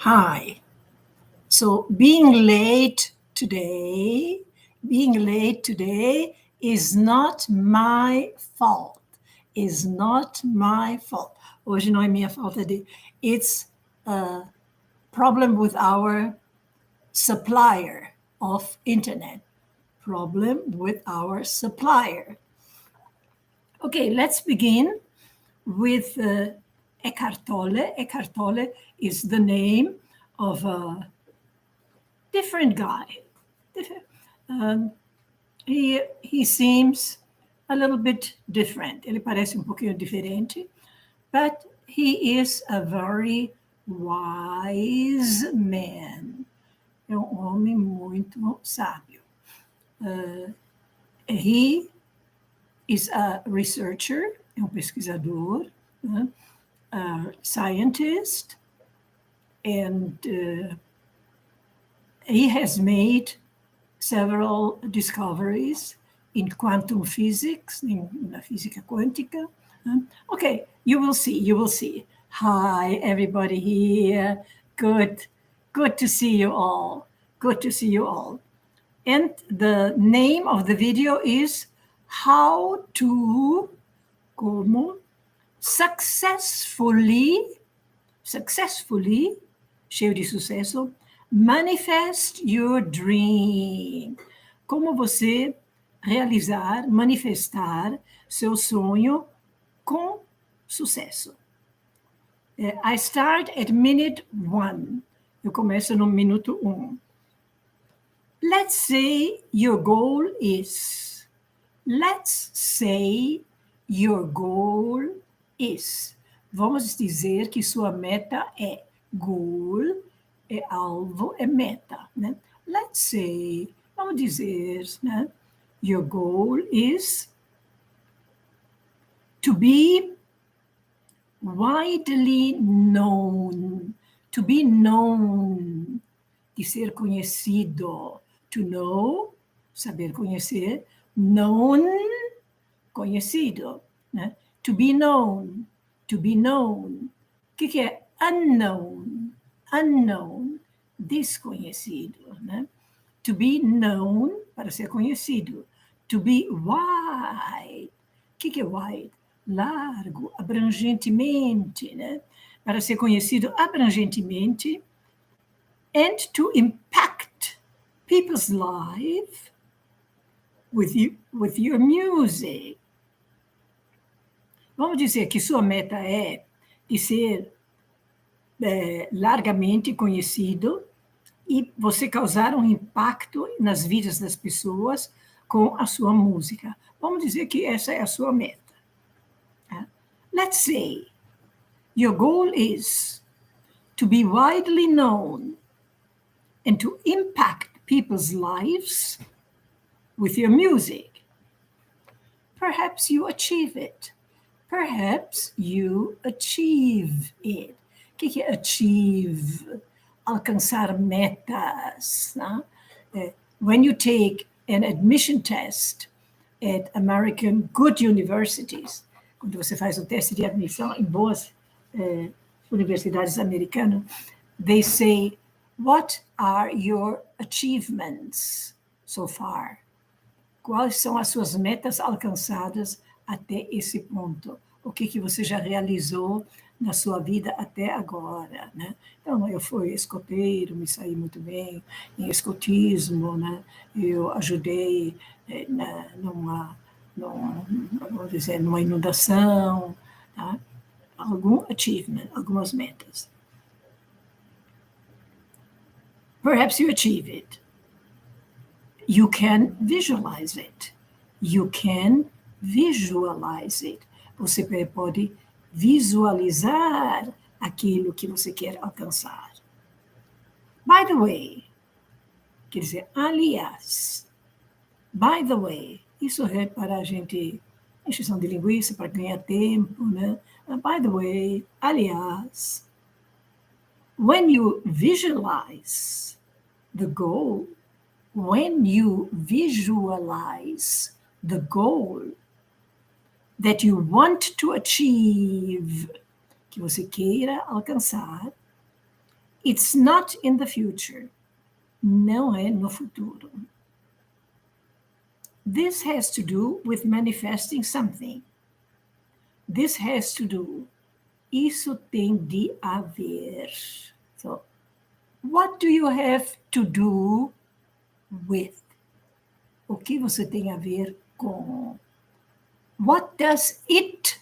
Hi. So being late today is not my fault. Is not my fault. Hoje não é minha falta de. It's a problem with our supplier of internet. Problem with our supplier. Okay, let's begin with ECKHART TOLLE. ECKHART TOLLE is the name of a different guy. He seems a little bit different. Ele parece pouquinho diferente, but he is a very wise man. É homem muito sábio. He is a researcher, é pesquisador, a scientist, and he has made several discoveries in quantum physics, na física quântica. Okay, you will see. Hi, everybody here. Good to see you all. And the name of the video is How to, como, successfully, cheio de sucesso, manifest your dream. Como você realizar, manifestar seu sonho com sucesso. I start at minute 1. Eu começo no minuto 1. Let's say your goal is. Vamos dizer que sua meta é. Goal é alvo, é meta, né? Let's say, vamos dizer, né? Your goal is to be widely known. To be known, de ser conhecido. To know, saber conhecer. Known, conhecido, né? To be known. O que é unknown? Unknown, desconhecido, né? To be known, para ser conhecido. To be wide. O que é wide? Largo, abrangentemente, né? Para ser conhecido abrangentemente. And to impact people's life with your music. Vamos dizer que sua meta é de ser largamente conhecido e você causar impacto nas vidas das pessoas com a sua música. Vamos dizer que essa é a sua meta. Let's say your goal is to be widely known and to impact people's lives with your music. Perhaps you achieve it. O que é achieve? Alcançar metas. Né? When you take an admission test at American good universities, quando você faz teste de admissão em boas universidades americanas, they say, what are your achievements so far? Quais são as suas metas alcançadas até esse ponto? O que você já realizou na sua vida até agora, né? Então, eu fui escoteiro, me saí muito bem em escotismo, né? Eu ajudei numa inundação, tá? Algum achievement, algumas metas. Perhaps you achieve it. You can visualize it. Você pode visualizar aquilo que você quer alcançar. By the way, quer dizer, aliás, by the way, isso é para a gente, instrução de linguística, para ganhar tempo, né? By the way, aliás, when you visualize the goal, that you want to achieve, que você queira alcançar, It's not in the future. Não é no futuro. This has to do with manifesting something. This has to do. Isso tem de haver. So, what do you have to do with? O que você tem a ver com? What does it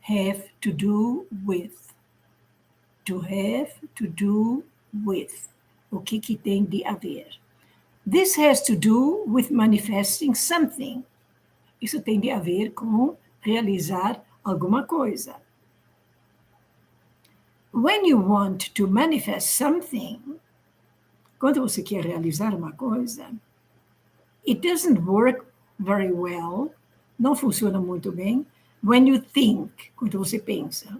have to do with? To have to do with. O que tem de haver? This has to do with manifesting something. Isso tem de haver com realizar alguma coisa. When you want to manifest something, quando você quer realizar uma coisa, it doesn't work very well, não funciona muito bem, when you think, quando você pensa,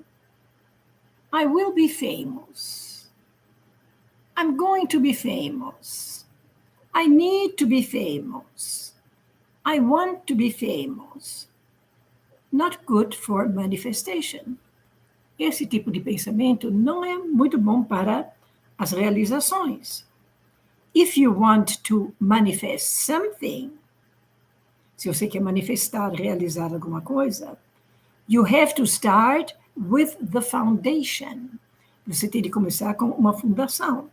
I will be famous. I'm going to be famous. I need to be famous. I want to be famous. Not good for manifestation. Esse tipo de pensamento não é muito bom para as realizações. If you want to manifest something, se você quer manifestar, realizar alguma coisa, you have to start with the foundation. Você tem de começar com uma fundação.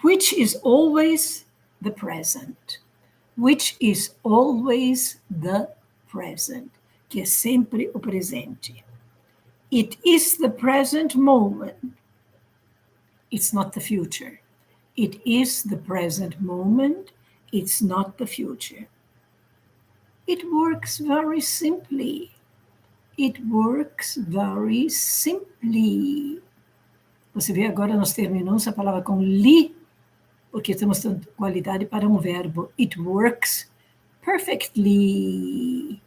Which is always the present. Which is always the present. Que é sempre o presente. It is the present moment. It's not the future. It is the present moment. It's not the future. It works very simply. It works very simply. Você vê agora nós terminamos a palavra com li, porque estamos dando qualidade para um verbo. It works perfectly.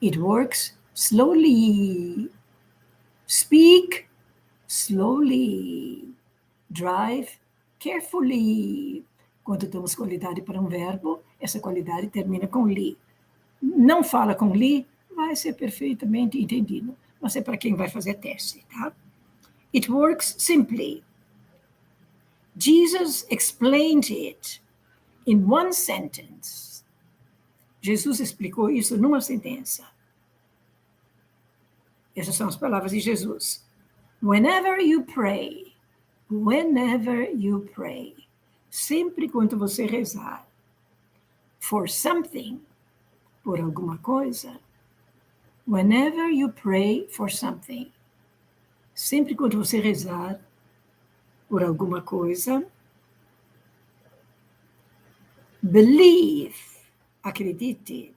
It works slowly. Speak slowly. Drive carefully. Quando damos qualidade para um verbo, essa qualidade termina com li. Não fala com li, vai ser perfeitamente entendido. Mas é para quem vai fazer teste, tá? It works simply. Jesus explained it in one sentence. Jesus explicou isso numa sentença. Essas são as palavras de Jesus. Whenever you pray, sempre quando você rezar, for something, por alguma coisa, whenever you pray for something, sempre quando você rezar por alguma coisa, believe, acredite,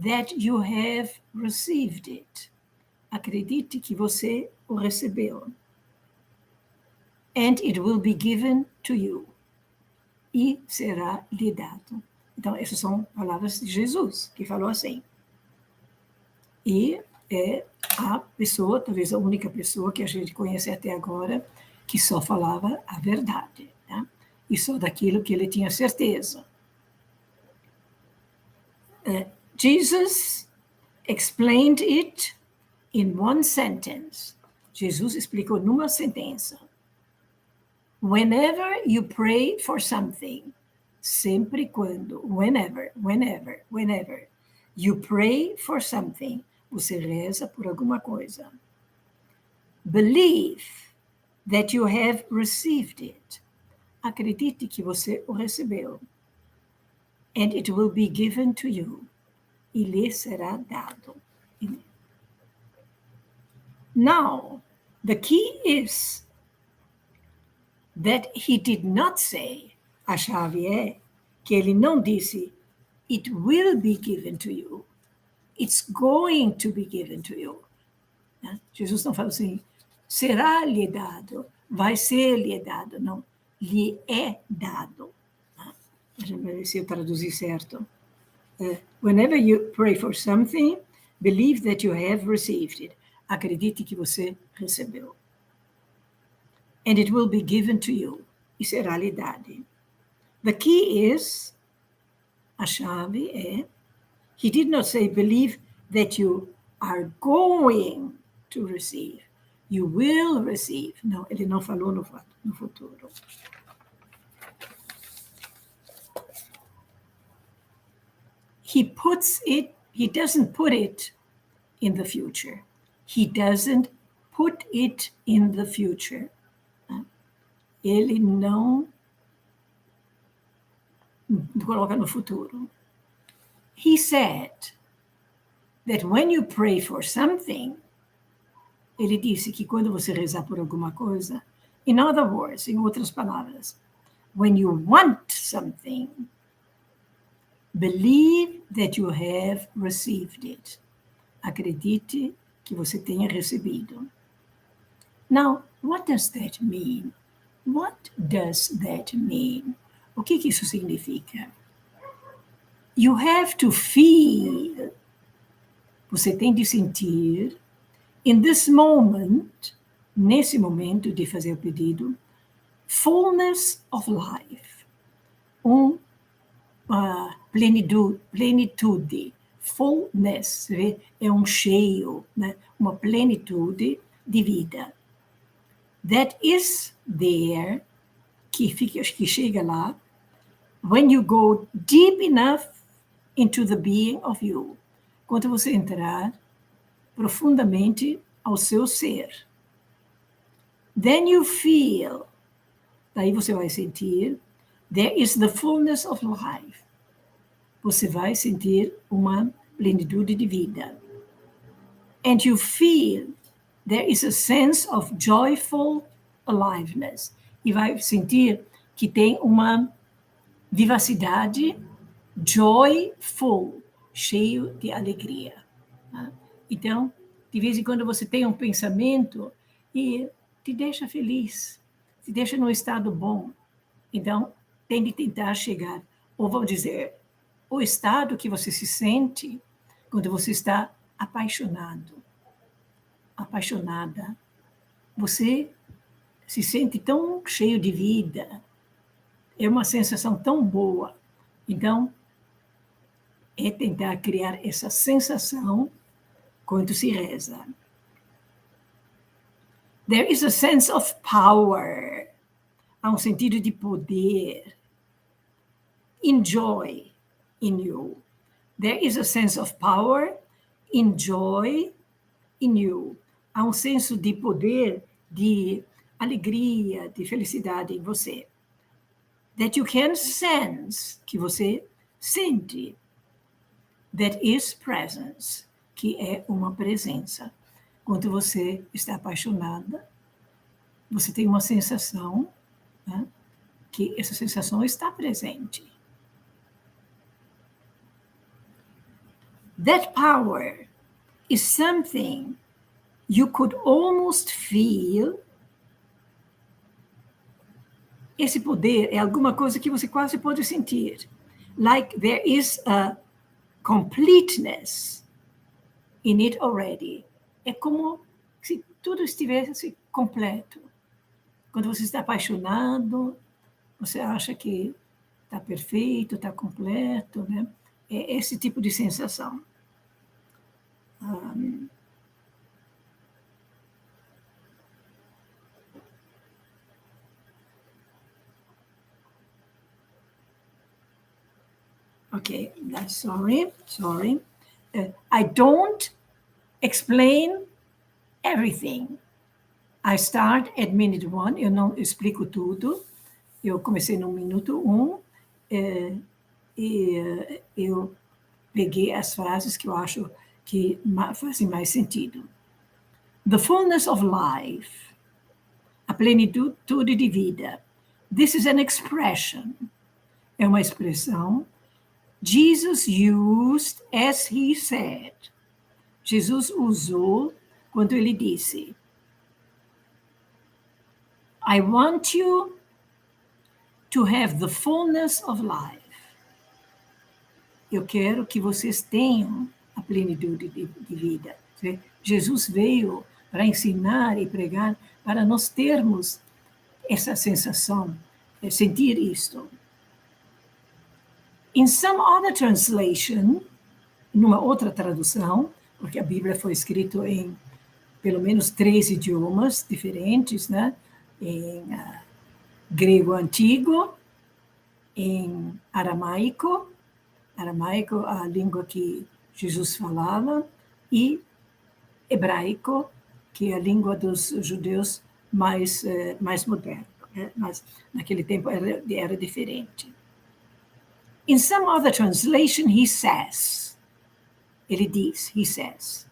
that you have received it. Acredite que você o recebeu. And it will be given to you. E será lhe dado. Então, essas são palavras de Jesus, que falou assim. E é a pessoa, talvez a única pessoa que a gente conhece até agora, que só falava a verdade, né? E só daquilo que ele tinha certeza. Jesus explained it in one sentence. Jesus explicou numa sentença. Whenever you pray for something, sempre quando, whenever, you pray for something, você reza por alguma coisa. Believe that you have received it. Acredite que você o recebeu. And it will be given to you. E lhe será dado. Now, the key is that he did not say, a chave é que ele não disse, it will be given to you. It's going to be given to you. Né? Jesus não fala assim, será lhe dado, vai ser lhe dado. Não, lhe é dado. A gente vai ver se eu traduzir certo. Whenever you pray for something, believe that you have received it. Acredite que você recebeu. And it will be given to you. E será lhe dado. The key is, a chave é, he did not say believe that you are going to receive. You will receive. Não, ele não falou no futuro. He doesn't put it in the future. He doesn't put it in the future. Ele não coloca no futuro. He said that when you pray for something, ele disse que quando você rezar por alguma coisa, in other words, em outras palavras, when you want something, believe that you have received it. Acredite que você tenha recebido. Now, what does that mean? What does that mean? O que isso significa? You have to feel. Você tem de sentir, in this moment, nesse momento de fazer o pedido, fullness of life. Plenitude. Fullness, é cheio, né? Uma plenitude de vida. That is there, que chega lá, when you go deep enough into the being of you. Quando você entrar profundamente ao seu ser. Then you feel, daí você vai sentir, there is the fullness of life. Você vai sentir uma plenitude de vida. And you feel there is a sense of joyful aliveness. E vai sentir que tem uma vivacidade joyful, cheio de alegria. Então, de vez em quando você tem um pensamento e te deixa feliz, te deixa num estado bom. Então, tem de tentar chegar, ou vamos dizer, o estado que você se sente quando você está apaixonado, apaixonada. Você se sente tão cheio de vida, é uma sensação tão boa. Então, é tentar criar essa sensação quando se reza. There is a sense of power. Há sentido de poder. Enjoy in you. There is a sense of power, enjoy in you. Há senso de poder, de alegria, de felicidade em você. That you can sense, que você sente. That is presence, que é uma presença. Quando você está apaixonada, você tem uma sensação, né, que essa sensação está presente. That power is something you could almost feel. Esse poder é alguma coisa que você quase pode sentir. Like there is a completeness in it already. É como se tudo estivesse completo. Quando você está apaixonado, você acha que está perfeito, está completo, né? É esse tipo de sensação. Okay, sorry. I don't explain everything. I start at minute 1, eu não explico tudo. Eu comecei no minuto 1, e eu peguei as frases que eu acho que fazem mais sentido. The fullness of life, a plenitude de vida. This is an expression. É uma expressão. Jesus used as he said. Jesus usou quando ele disse: I want you to have the fullness of life. Eu quero que vocês tenham a plenitude de vida. Jesus veio para ensinar e pregar para nós termos essa sensação, sentir isto. In some other translation, numa outra tradução, porque a Bíblia foi escrita em pelo menos 3 idiomas diferentes, né? Em grego antigo, em aramaico, a língua que Jesus falava, e hebraico, que é a língua dos judeus mais moderna, né? Mas naquele tempo era diferente. In some other translation, ele diz, he says.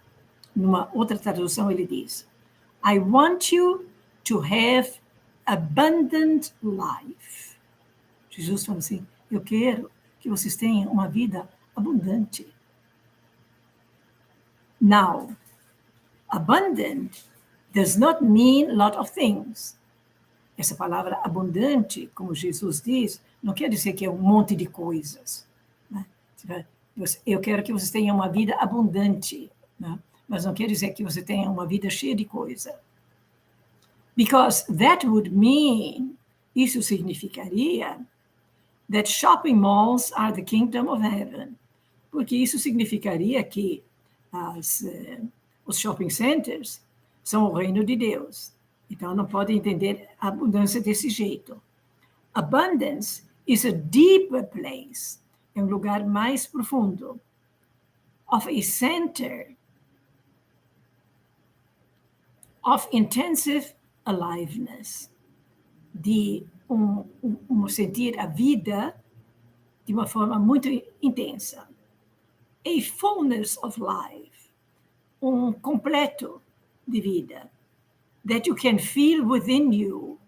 Numa outra tradução, ele diz, I want you to have abundant life. Jesus fala assim, eu quero que vocês tenham uma vida abundante. Now, abundant does not mean a lot of things. Essa palavra abundante, como Jesus diz, não quer dizer que é um monte de coisas, né? Eu quero que vocês tenham uma vida abundante, né? Mas não quer dizer que você tenha uma vida cheia de coisa. Because that would mean, isso significaria, that shopping malls are the kingdom of heaven. Porque isso significaria que os shopping centers são o reino de Deus. Então, não pode entender a abundância desse jeito. Abundance is a deeper place, é um lugar mais profundo, of a center of intensive aliveness, de sentir a vida de uma forma muito intensa. A fullness of life, completo de vida, that you can feel within you,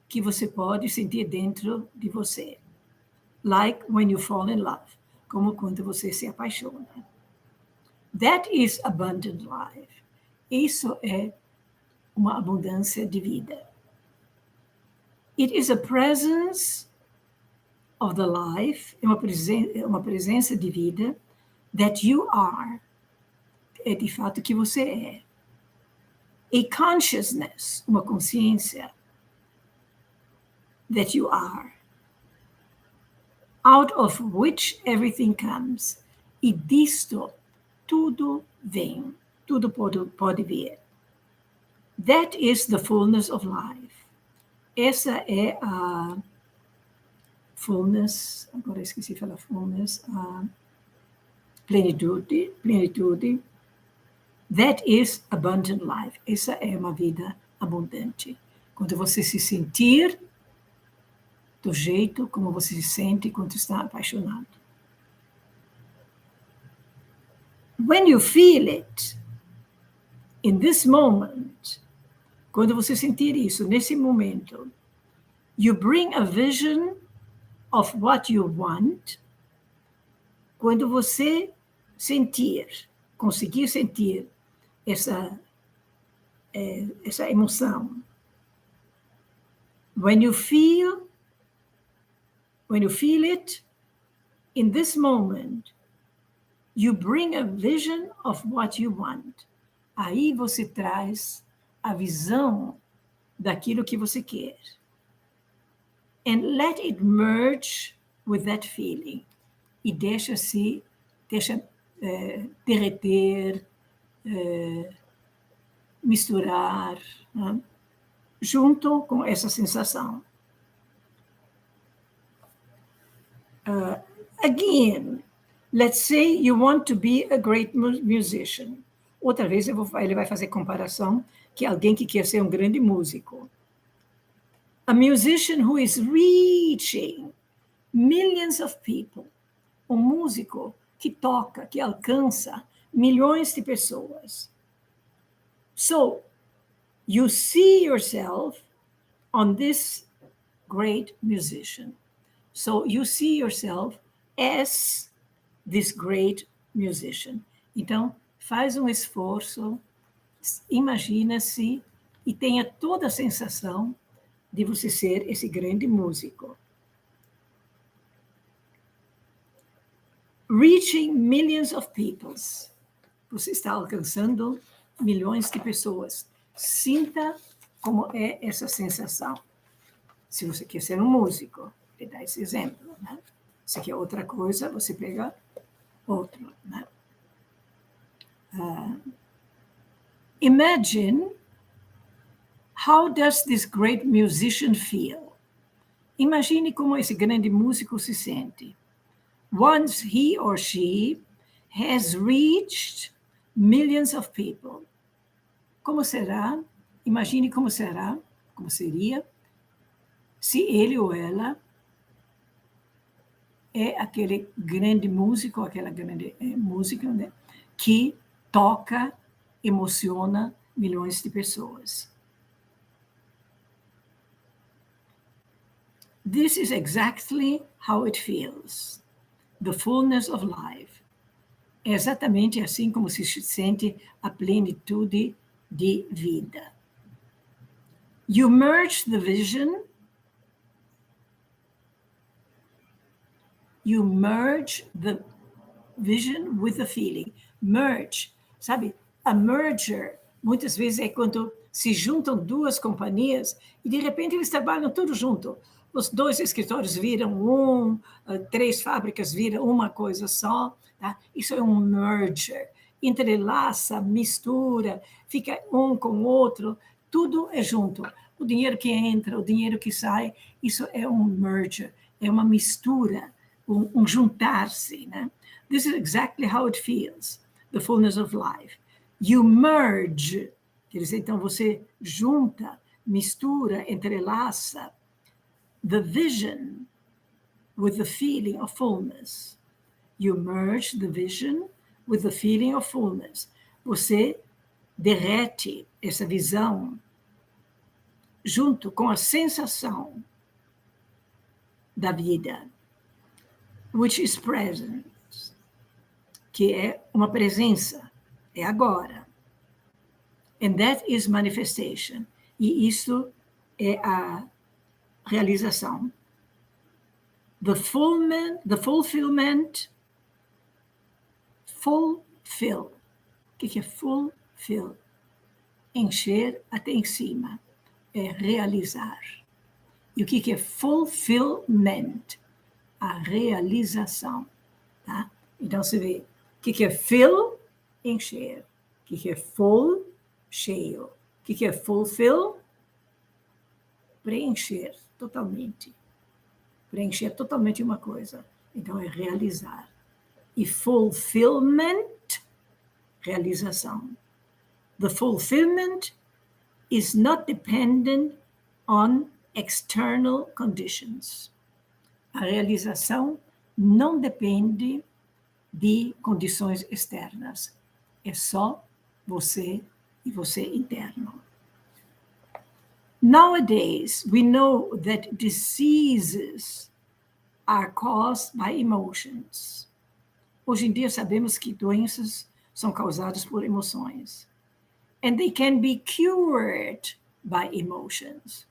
que você pode sentir dentro de você. Like when you fall in love, como quando você se apaixona. That is abundant life. Isso é uma abundância de vida. It is a presence of the life, é uma presença de vida that you are, é de fato que você é. A consciousness, uma consciência that you are, out of which everything comes, e disto tudo vem, tudo pode vir. That is the fullness of life. Essa é a fullness, agora esqueci de falar fullness, a plenitude. That is abundant life. Essa é uma vida abundante. Quando você se sentir do jeito como você se sente quando está apaixonado. When you feel it, in this moment, quando você sentir isso, nesse momento, you bring a vision of what you want. Quando você conseguir sentir essa emoção. When you feel it, in this moment, you bring a vision of what you want. Aí você traz a visão daquilo que você quer. And let it merge with that feeling. E deixa derreter, misturar, né? Junto com essa sensação. Again, let's say you want to be a great musician. Outra vez ele vai fazer comparação que alguém que quer ser um grande músico. A musician who is reaching millions of people. Um músico que toca, que alcança milhões de pessoas. So, you see yourself on this great musician. So, you see yourself as this great musician. Então, faz um esforço, imagina-se e tenha toda a sensação de você ser esse grande músico. Reaching millions of people. Você está alcançando milhões de pessoas. Sinta como é essa sensação. Se você quer ser um músico, ele dá esse exemplo, né? Se quer outra coisa, você pega outro, né? Imagine, how does this great musician feel? Imagine como esse grande músico se sente. Once he or she has reached millions of people. Como será? Imagine como será, como seria, se ele ou ela é aquele grande músico, aquela grande música, né, que toca, emociona milhões de pessoas. This is exactly how it feels. The fullness of life. É exatamente assim como se sente a plenitude de vida. You merge the vision. You merge the vision with the feeling. Merge, sabe? A merger, muitas vezes é quando se juntam duas companhias e de repente eles trabalham tudo junto. Os dois escritórios viram três fábricas viram uma coisa só. Tá? Isso é um merger. Entrelaça, mistura, fica um com o outro, tudo é junto. O dinheiro que entra, o dinheiro que sai, isso é um merger, é uma mistura, um juntar-se. Né? This is exactly how it feels, the fullness of life. You merge, quer dizer, então você junta, mistura, entrelaça, the vision with the feeling of fullness. You merge the vision with the feeling of fullness. Você derrete essa visão junto com a sensação da vida, which is present, que é uma presença, é agora. And that is manifestation. E isso é a realização. The fulfillment, fulfill. O que é fulfill? Encher até em cima. É realizar. E o que é fulfillment? A realização. Tá? Então, você vê, o que é fill? Encher. O que é full? Cheio. O que é fulfill? Preencher totalmente. Preencher totalmente uma coisa. Então, é realizar. E fulfillment, realização. The fulfillment is not dependent on external conditions. A realização não depende de condições externas. É só você e você interno. Nowadays, we know that diseases are caused by emotions. Hoje em dia sabemos que doenças são causadas por emoções. And they can be cured by emotions.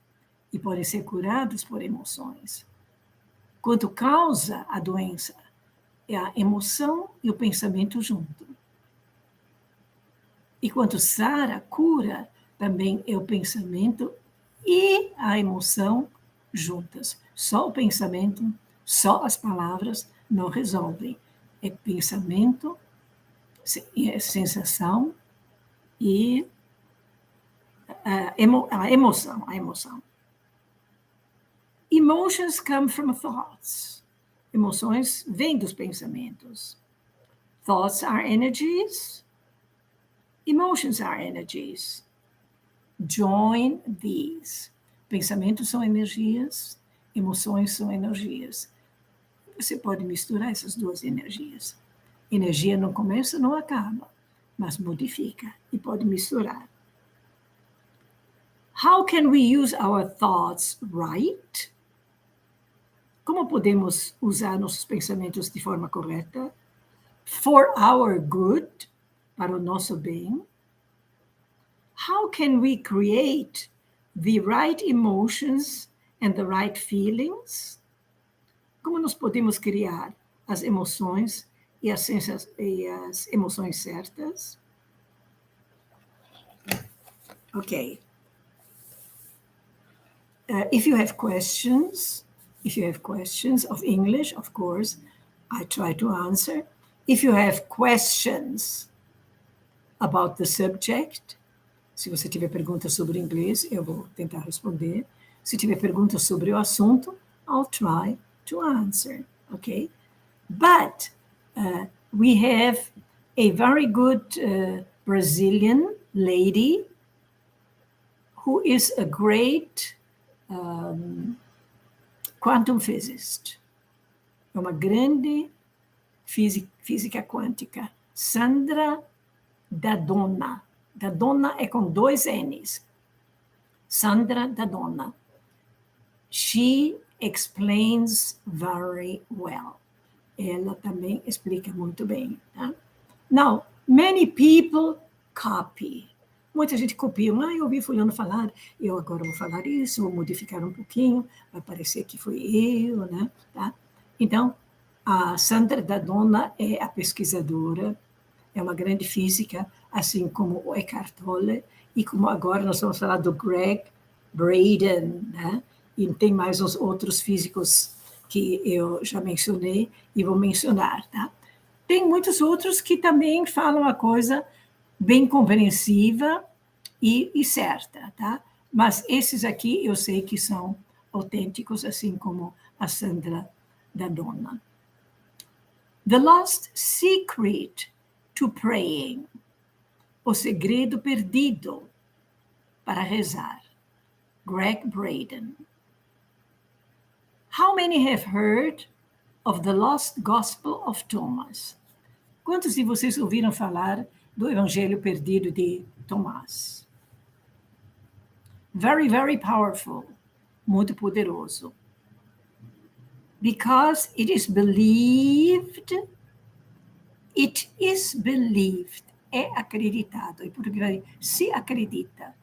E podem ser curados por emoções. Quanto causa a doença é a emoção e o pensamento junto. E quanto sara, cura, também é o pensamento e a emoção juntas. Só o pensamento, só as palavras não resolvem. É pensamento, é sensação e a emoção. Emotions come from thoughts. Emoções vêm dos pensamentos. Thoughts are energies. Emotions are energies. Join these. Pensamentos são energias, emoções são energias. Você pode misturar essas duas energias. Energia não começa, não acaba, mas modifica e pode misturar. How can we use our thoughts right? Como podemos usar nossos pensamentos de forma correta? For our good, para o nosso bem. How can we create the right emotions and the right feelings? Como nós podemos criar as emoções e as emoções certas? Okay. If you have questions of English, of course, I try to answer. If you have questions about the subject, Se você tiver perguntas sobre inglês, eu vou tentar responder. Se tiver perguntas sobre o assunto, I'll try to answer, okay? But we have a very good Brazilian lady who is a great quantum physicist. É uma grande física quântica. Sandra Dadonna. Dadonna é com 2 N's. Sandra Dadonna. She explains very well. Ela também explica muito bem. Tá? Now, many people copy. Muita gente copia. Eu ouvi fulano falar, eu agora vou falar isso, vou modificar um pouquinho, vai parecer que foi eu, né? Tá? Então, a Sandra Dadonna é a pesquisadora, é uma grande física, assim como o ECKHART TOLLE, e como agora nós vamos falar do Greg Braden, né? E tem mais uns outros físicos que eu já mencionei e vou mencionar, tá? Tem muitos outros que também falam a coisa bem compreensiva e certa, tá? Mas esses aqui eu sei que são autênticos, assim como a Sandra Dadonna. The Lost Secret to Praying. O segredo perdido para rezar. Greg Braden. How many have heard of the Lost Gospel of Thomas? Quantos de vocês ouviram falar do Evangelho Perdido de Tomás? Very, very powerful. Muito poderoso. Because it is believed, é acreditado. E por que se acredita?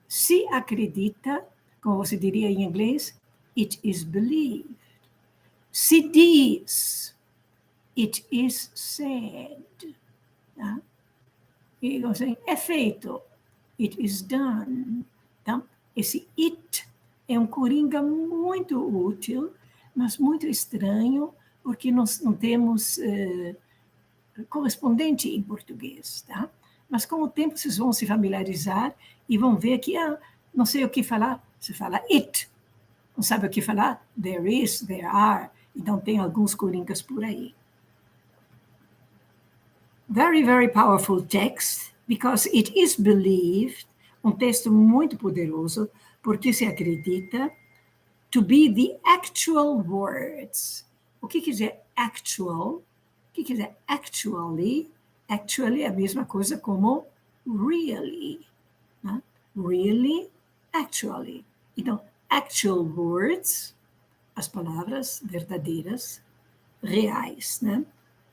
Se acredita, como você diria em inglês, it is believed. Se diz, it is said. Tá? E assim, é feito, it is done. Então, esse it é um coringa muito útil, mas muito estranho, porque nós não temos correspondente em português. Tá? Mas com o tempo vocês vão se familiarizar e vão ver que não sei o que falar, você fala it. Não sabe o que falar? There is, there are. Então, tem alguns coringas por aí. Very, very powerful text, because it is believed, um texto muito poderoso, porque se acredita, to be the actual words. O que quer dizer actual? O que quer dizer actually? Actually é a mesma coisa como really. Né? Really, actually. Então, actual words, as palavras verdadeiras, reais, né?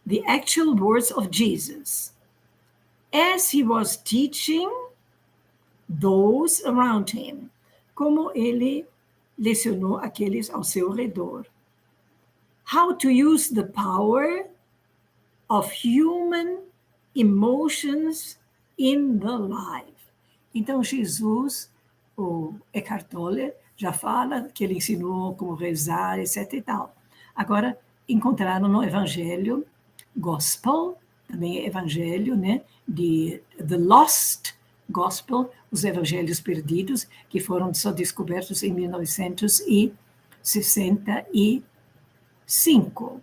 The actual words of Jesus. As he was teaching those around him. Como ele lecionou aqueles ao seu redor. How to use the power of human emotions in the life. Então, Jesus, o ECKHART TOLLE, já fala que ele ensinou como rezar, etc. e tal. Agora, encontraram no Evangelho, Gospel, também é Evangelho, né? De The Lost Gospel, os Evangelhos Perdidos, que foram só descobertos em 1965.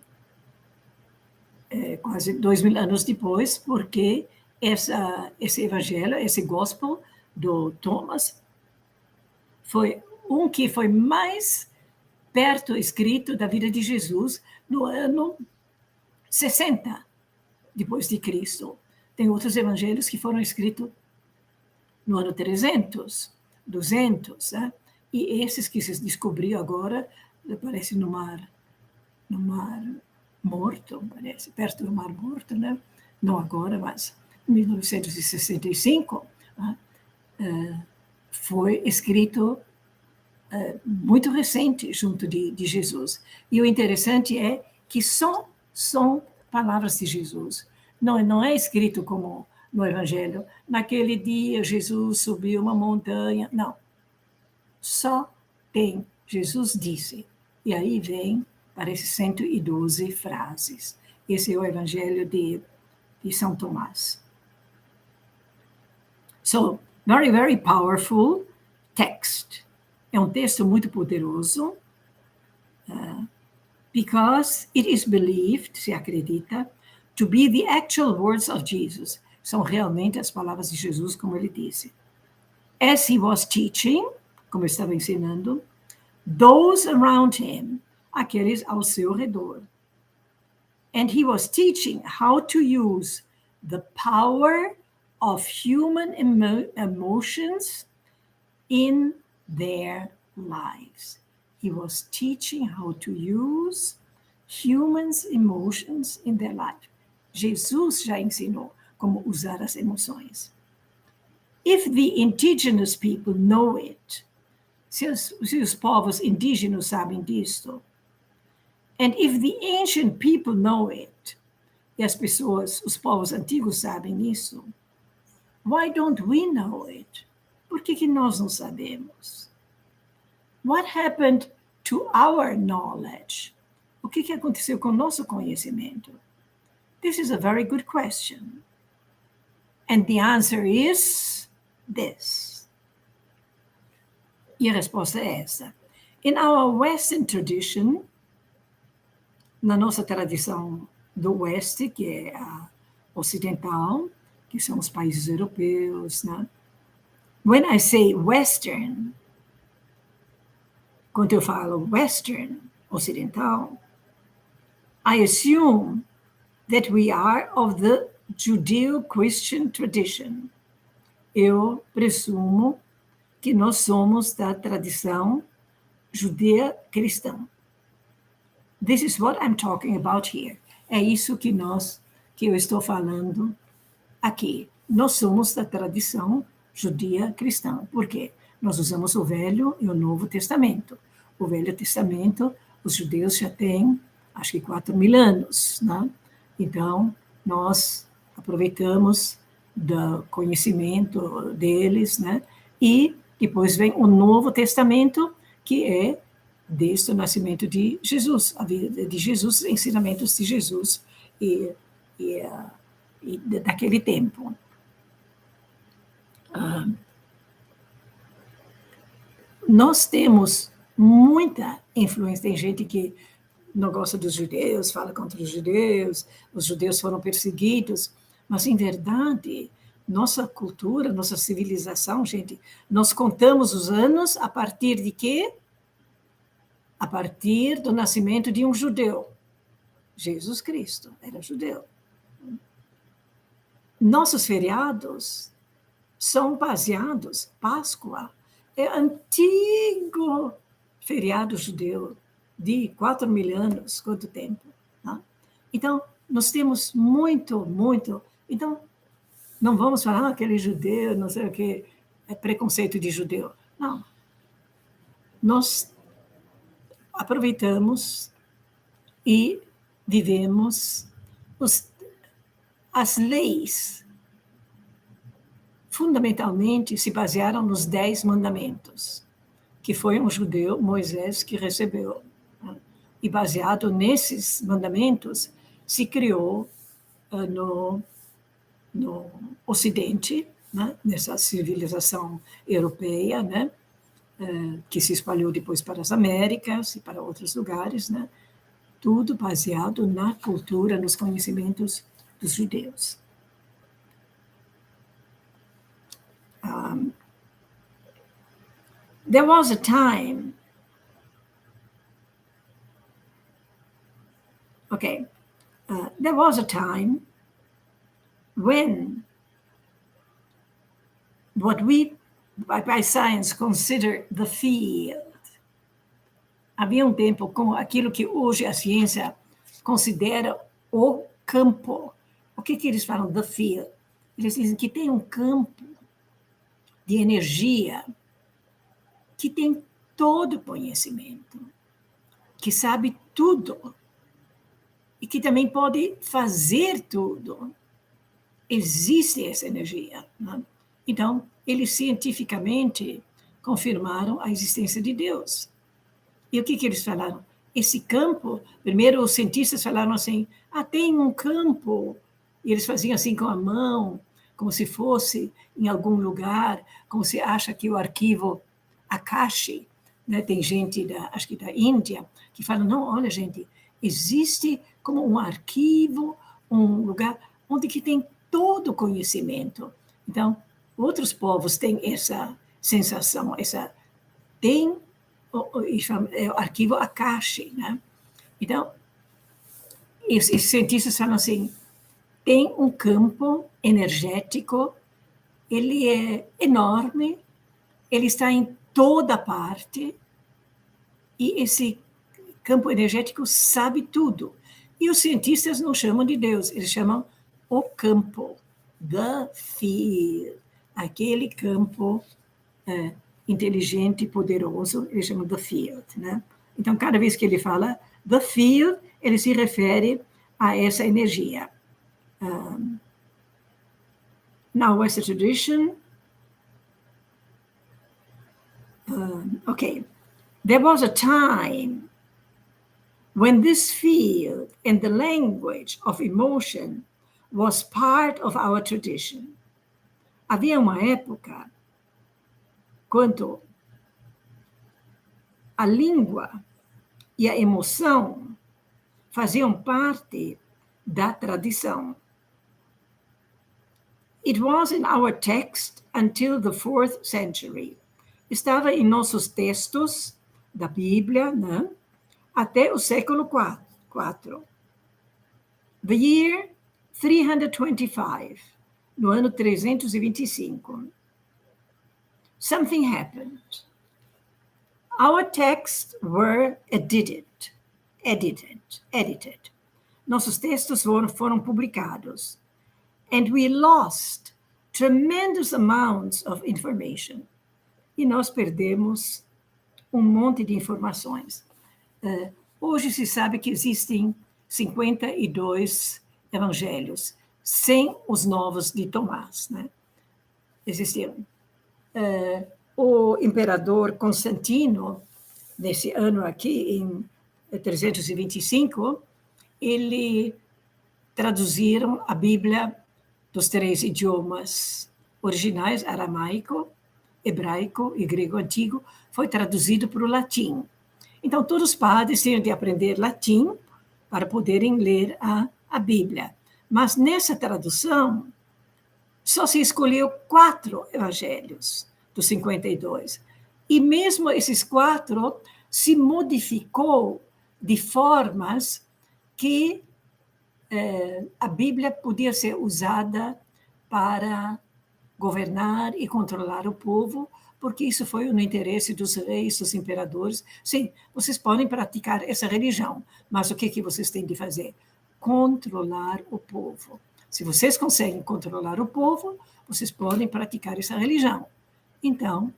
Quase 2000 anos depois, porque esse Evangelho, esse Gospel do Thomas, foi um que foi mais perto escrito da vida de Jesus no ano 60 depois de Cristo. Tem outros evangelhos que foram escritos no ano 300, 200, né? E esses que se descobriu agora, parece no mar Morto, parece, perto do Mar Morto, né? Não agora, mas em 1965, né? Foi escrito muito recente junto de Jesus. E o interessante é que só são palavras de Jesus. Não é escrito como no Evangelho, naquele dia Jesus subiu uma montanha. Não. Só tem Jesus disse. E aí vem, parece 112 frases. Esse é o Evangelho de São Tomás. So, Very, very powerful text. É um texto muito poderoso, because it is believed, se acredita, to be the actual words of Jesus. São realmente as palavras de Jesus, como ele disse. As he was teaching, como estava ensinando, those around him, aqueles ao seu redor. And he was teaching how to use the power of human emotions in their lives. He was teaching how to use humans' emotions in their life. Jesus já ensinou como usar as emoções. If the indigenous people know it, se os povos indígenas sabem disto, and if the ancient people know it, e as pessoas, os povos antigos sabem isso, why don't we know it? Por que nós não sabemos? What happened to our knowledge? O que aconteceu com o nosso conhecimento? This is a very good question. And the answer is this. E a resposta é essa. In our Western tradition, na nossa tradição do Oeste, que é a ocidental, que são os países europeus, né? When I say Western, quando eu falo Western, ocidental, I assume that we are of the Judeo-Christian tradition. Eu presumo que nós somos da tradição judea-cristã. This is what I'm talking about here. É isso que eu estou falando aqui. Nós somos da tradição judia-cristã. Por quê? Nós usamos o Velho e o Novo Testamento. O Velho Testamento, os judeus já têm, acho que 4.000 anos, né? Então, nós aproveitamos do conhecimento deles, né? E depois vem o Novo Testamento, que é desde o nascimento de Jesus, a vida de Jesus, ensinamentos de Jesus e daquele tempo. Nós temos muita influência. Tem gente que não gosta dos judeus, fala contra os judeus foram perseguidos, mas, em verdade, nossa cultura, nossa civilização, gente, nós contamos os anos a partir de quê? A partir do nascimento de um judeu. Jesus Cristo era judeu. Nossos feriados são baseados, Páscoa é antigo feriado judeu, de 4.000 anos, quanto tempo? Tá? Então, nós temos muito. Então, não vamos falar aquele judeu, não sei o que, é preconceito de judeu. Não. Nós aproveitamos e vivemos as leis. Fundamentalmente, se basearam nos 10 mandamentos, que foi um judeu, Moisés, que recebeu. E baseado nesses mandamentos, se criou no Ocidente, né, nessa civilização europeia, né, que se espalhou depois para as Américas e para outros lugares, né, tudo baseado na cultura, nos conhecimentos dos judeus. There was a time, there was a time when what we, by science, consider the field. Havia um tempo com aquilo que hoje a ciência considera o campo. O que eles falam? The field. Eles dizem que tem um campo de energia que tem todo o conhecimento, que sabe tudo e que também pode fazer tudo. Existe essa energia, né? Então, eles cientificamente confirmaram a existência de Deus. E o que eles falaram? Esse campo, primeiro os cientistas falaram assim, tem um campo, e eles faziam assim com a mão, como se fosse em algum lugar, como se acha que o arquivo Akashi, né? Tem gente, acho que da Índia, que fala, não, olha, gente, existe como um arquivo, um lugar onde que tem todo o conhecimento. Então, outros povos têm essa sensação, tem o arquivo Akashi, né? Então, esses cientistas falam assim, tem um campo energético, ele é enorme, ele está em toda parte, e esse campo energético sabe tudo. E os cientistas não chamam de Deus, eles chamam o campo, the field, aquele campo inteligente e poderoso, eles chamam the field, né? Então, cada vez que ele fala the field, ele se refere a essa energia. Now, what's the tradition? Okay. There was a time when this field and the language of emotion was part of our tradition. Havia uma época quando a língua e a emoção faziam parte da tradição. It was in our text until the 4th century. Estava em nossos textos da Bíblia, né? Até o século IV. The year 325, no ano 325. Something happened. Our texts were edited. Nossos textos foram publicados. And we lost tremendous amounts of information. E nós perdemos monte de informações. Hoje se sabe que existem 52 evangelhos, sem os novos de Tomás, né? Existiam. O imperador Constantino, nesse ano aqui, em 325, ele traduziram a Bíblia dos 3 idiomas originais, aramaico, hebraico e grego antigo, foi traduzido para o latim. Então, todos os padres tinham de aprender latim para poderem ler a Bíblia. Mas nessa tradução, só se escolheu 4 evangelhos dos 52. E mesmo esses 4 se modificou de formas que a Bíblia podia ser usada para governar e controlar o povo, porque isso foi no interesse dos reis, dos imperadores. Sim, vocês podem praticar essa religião, mas o que vocês têm de fazer? Controlar o povo. Se vocês conseguem controlar o povo, vocês podem praticar essa religião. Então,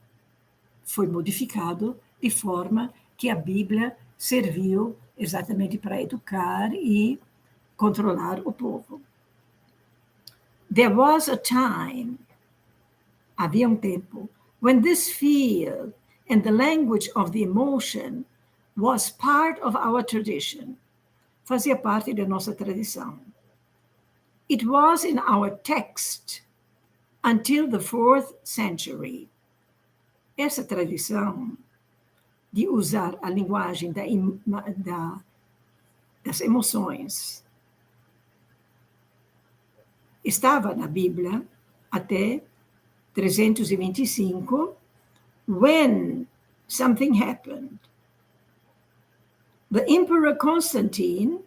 foi modificado de forma que a Bíblia serviu exatamente para educar e controlar o povo. There was a time, havia um tempo, when this field and the language of the emotion was part of our tradition. Fazia parte da nossa tradição. It was in our text until the 4th century. Essa tradição de usar a linguagem das emoções estava na Bíblia até 325, when something happened. The Emperor Constantine,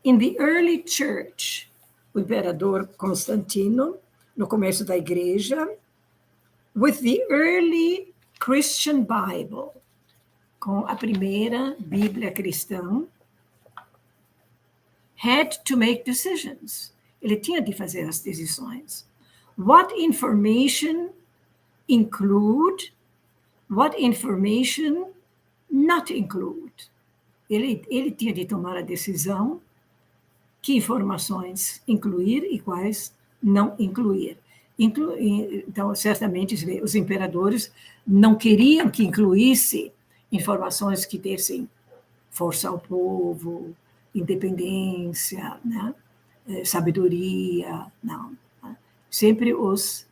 in the early church, o imperador Constantino, no começo da igreja, with the early Christian Bible, com a primeira Bíblia cristã, had to make decisions. Ele tinha de fazer as decisões. What information include, what information not include. Ele tinha de tomar a decisão que informações incluir e quais não incluir. Então, certamente, os imperadores não queriam que incluísse informações que dessem força ao povo, independência, né? Sabedoria, não. sempre os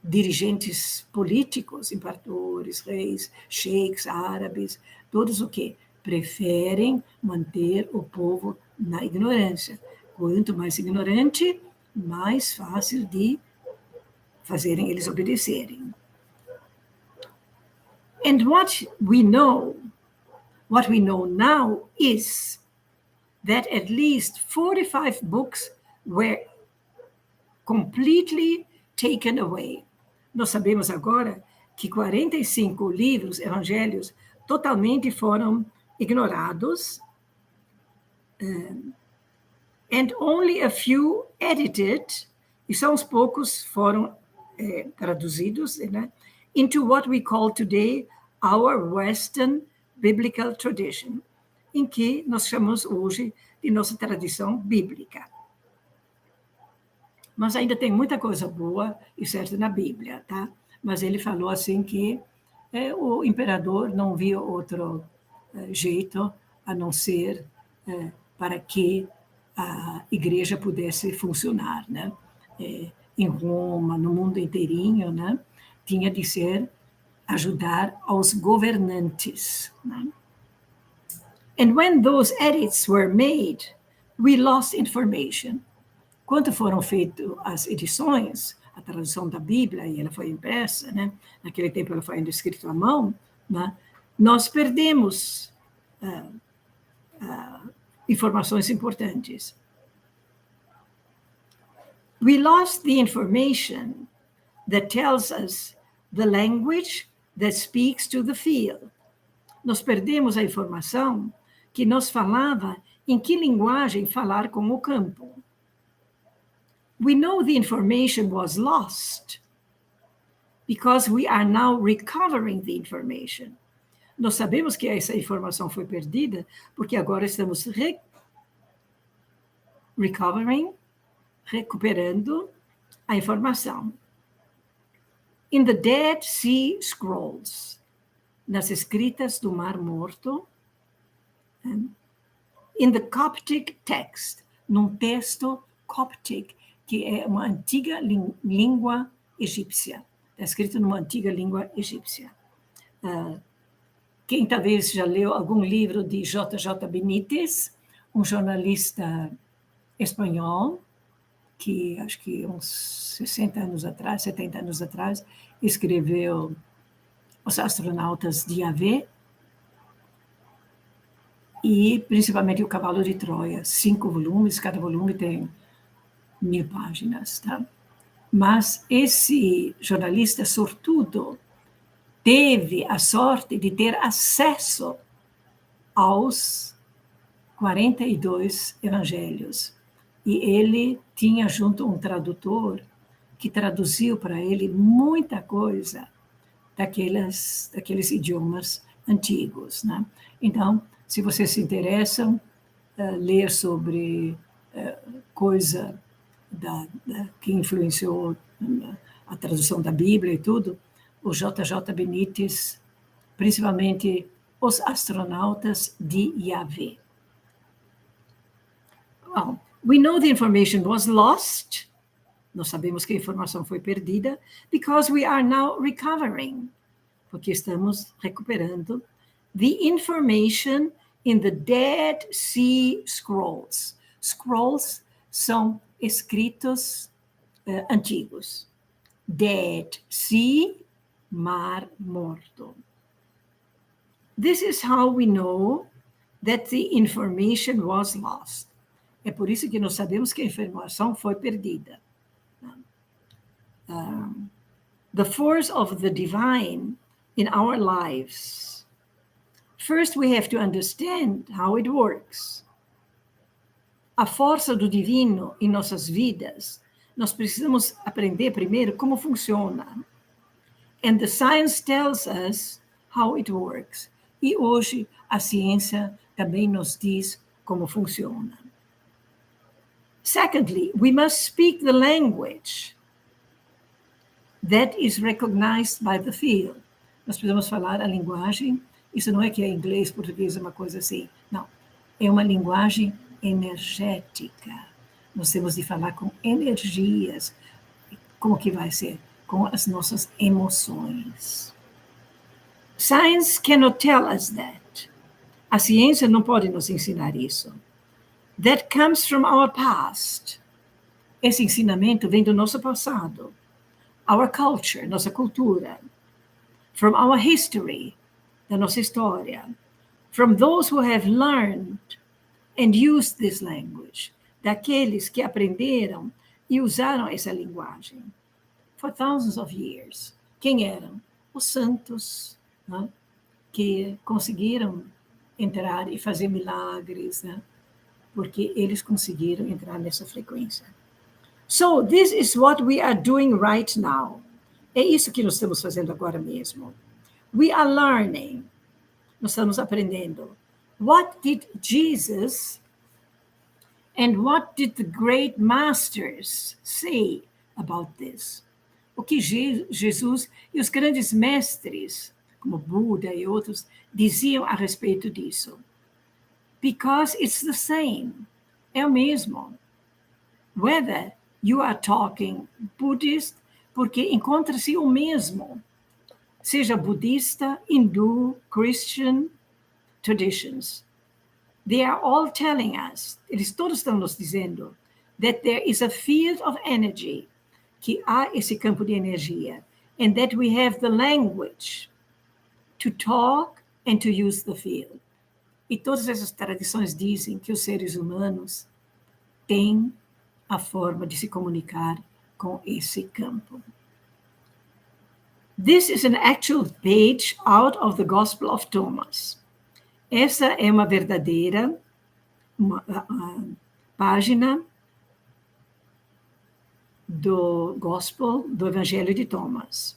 dirigentes políticos, imperadores, reis, sheiks, árabes, todos o quê? Preferem manter o povo na ignorância. Quanto mais ignorante, mais fácil de fazerem eles obedecerem. And what we know now is that at least 45 books were completely taken away. Nós sabemos agora que 45 livros, evangelhos, totalmente foram ignorados, and only a few edited, e só uns poucos foram traduzidos, né, into what we call today our Western Biblical Tradition, em que nós chamamos hoje de nossa tradição bíblica. Mas ainda tem muita coisa boa e certa na Bíblia, tá? Mas ele falou assim que o imperador não via outro jeito a não ser para que a igreja pudesse funcionar, né? Em Roma, no mundo inteirinho, né? Tinha de ser ajudar aos governantes, né? And when those edits were made, we lost information. Quando foram feitas as edições, a tradução da Bíblia, e ela foi impressa, né? Naquele tempo ela foi ainda escrita à mão, né? Nós perdemos informações importantes. We lost the information that tells us the language that speaks to the field. Nós perdemos a informação que nos falava em que linguagem falar com o campo. We know the information was lost because we are now recovering the information. Nós sabemos que essa informação foi perdida porque agora estamos recuperando a informação. In the Dead Sea Scrolls, nas escritas do Mar Morto, in the Coptic text, num texto Coptic, que é uma antiga língua egípcia. Está escrito numa antiga língua egípcia. Quem talvez já leu algum livro de J.J. Benítez, um jornalista espanhol, que acho que uns 60 anos atrás, 70 anos atrás, escreveu Os Astronautas de Yahvé e principalmente O Cavalo de Troia, 5 volumes, cada volume tem 1000 páginas, tá? Mas esse jornalista sortudo teve a sorte de ter acesso aos 42 evangelhos. E ele tinha junto um tradutor que traduziu para ele muita coisa daqueles idiomas antigos, né? Então, se vocês se interessam, ler sobre coisa que influenciou a tradução da Bíblia e tudo, o J.J. Benítez, principalmente Os Astronautas de Yahvé. Well, we know the information was lost. Nós sabemos que a informação foi perdida because we are now recovering, porque estamos recuperando the information in the Dead Sea Scrolls. Scrolls são escritos antigos. Dead Sea, Mar Morto. This is how we know that the information was lost. É por isso que nós sabemos que a informação foi perdida. The force of the divine in our lives. First, we have to understand how it works. A força do divino em nossas vidas, nós precisamos aprender primeiro como funciona. And the science tells us how it works. E hoje a ciência também nos diz como funciona. Secondly, we must speak the language that is recognized by the field. Nós precisamos falar a linguagem, isso não é que é inglês, português, uma coisa assim. Não, é uma linguagem energética. Nós temos de falar com energias, como que vai ser? Com as nossas emoções. Science cannot tell us that. A ciência não pode nos ensinar isso. That comes from our past. Esse ensinamento vem do nosso passado. Our culture, nossa cultura. From our history, da nossa história. From those who have learned and used this language. Daqueles que aprenderam e usaram essa linguagem. For thousands of years. Quem eram? Os santos, né? Que conseguiram entrar e fazer milagres, né? Porque eles conseguiram entrar nessa frequência. So, this is what we are doing right now. É isso que nós estamos fazendo agora mesmo. We are learning. Nós estamos aprendendo. What did Jesus and what did the great masters say about this? O que Jesus e os grandes mestres, como Buda e outros, diziam a respeito disso. Because it's the same. É o mesmo. Whether you are talking Buddhist, porque encontra-se o mesmo. Seja budista, hindu, Christian, traditions. They are all telling us, eles todos estão nos dizendo, that there is a field of energy, que há esse campo de energia, and that we have the language to talk and to use the field. E todas essas tradições dizem que os seres humanos têm a forma de se comunicar com esse campo. This is an actual page out of the Gospel of Thomas. Essa é uma verdadeira página do Gospel, do Evangelho de Thomas.